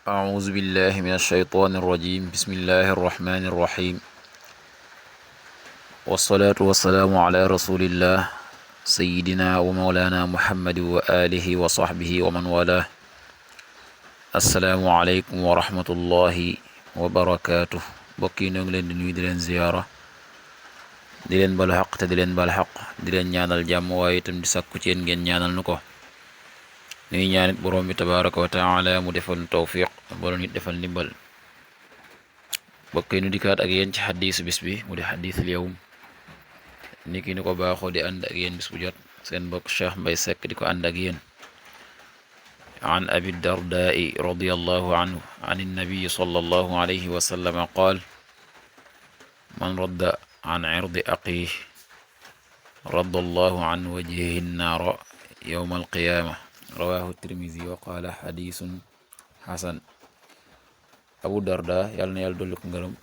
أعوذ بالله من الشيطان الرجيم بسم الله الرحمن الرحيم والصلاة والسلام على رسول الله سيدنا ومولانا محمد وآله وصحبه ومن والاه السلام عليكم ورحمة الله وبركاته bokki ñoo ngi leen di nuyu di leen ziyaara di leen balu xaq te di leen bal xaq di leen ñaanal jàmm waaye itam di sàkku ci yéen ngeen ñaanal nu ko nuy ñaanit boroom bi tabaraka wa taala mu defal nu tawfiq bolo nit defal ndimbal bokk nu dikkaat ak yéen ci xadiisu bis bi mu di xadiisul yawm niki ni ko baaxoo di ànd ak yéen bis bu jot seen bokk Cheikh Mbay Seck di ko ànd ak yéen an abi dardaai radiyallahu anhu an innabiyi sallallahu alayhi wa sallam qaal man radda an irdi aqiih radda allahu an wajhihi nnaara yawma alqiyaama rawahu tirmisi wa qaala xadiisun xasan abu darda yàlla na yàlla dolli ko ngërëm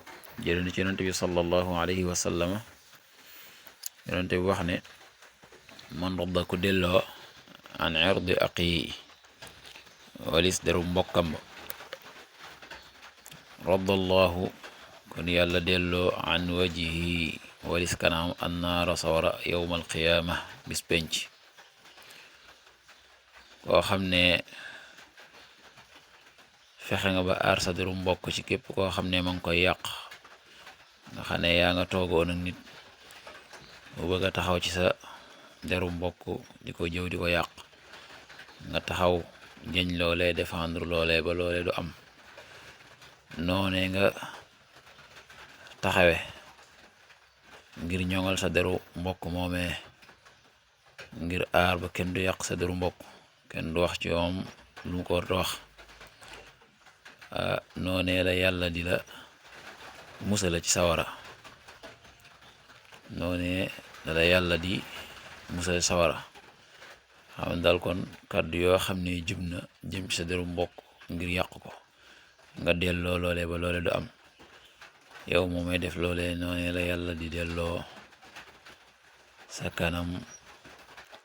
jëlee na ci yonente bi sallallahu alayhi wa sallama yonente bi wax ne man radda ku delloo an irdi aqi walis deru mbokkam ba radda allahu kon yàlla delloo an wajhi walis kanam annaara sawara yawma alqiyaama bis penc koo xam ne fexe nga ba aar sa deru mbokk ci képp koo xam ne ma ngi koy yàq nga xam ne yaa nga toogoon ak nit bu bëgg a taxaw ci sa deru mbokk di ko jëw di ko yàq nga taxaw jëñ loolee défendre loolee ba loolee du am noone nga taxawe ngir ñoŋal sa deru mbokk moomee ngir aar ba kenn du yàq sa deru mbokk kenn du wax ci moom lu mu ko war a wax noonee la yàlla di la musala ci sawara noonee la yàlla di musala ci sawara xam ne daal kon kàddu yoo xam ne jub na jëm ci sa deru mbokk ngir yàq ko nga delloo loolee ba loole du am yow moo may def loolee noonee la yàlla di delloo sa kanam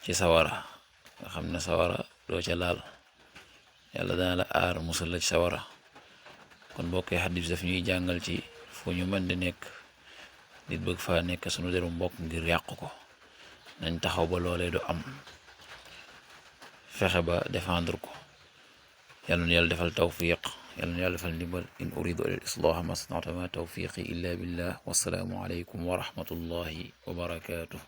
ci sawara nga xam ne sawara doo ca laal yàlla dana la aar musal la ci sawara kon bokkee xadis daf ñuy jàngal ci fu ñu mën di nekk nit bëgg faa nekk sunu deru mbokk ngir yàq ko nañ taxaw ba loolee du am fexe ba défendre ko yàlla na yàlla defal tawfiq yàlla na yàlla defal ndimbal in uridu ila al islaha ma stata'tu ma tawfiqi illa billah wassalaamu alaykum wa rahmatullahi wa barakatuh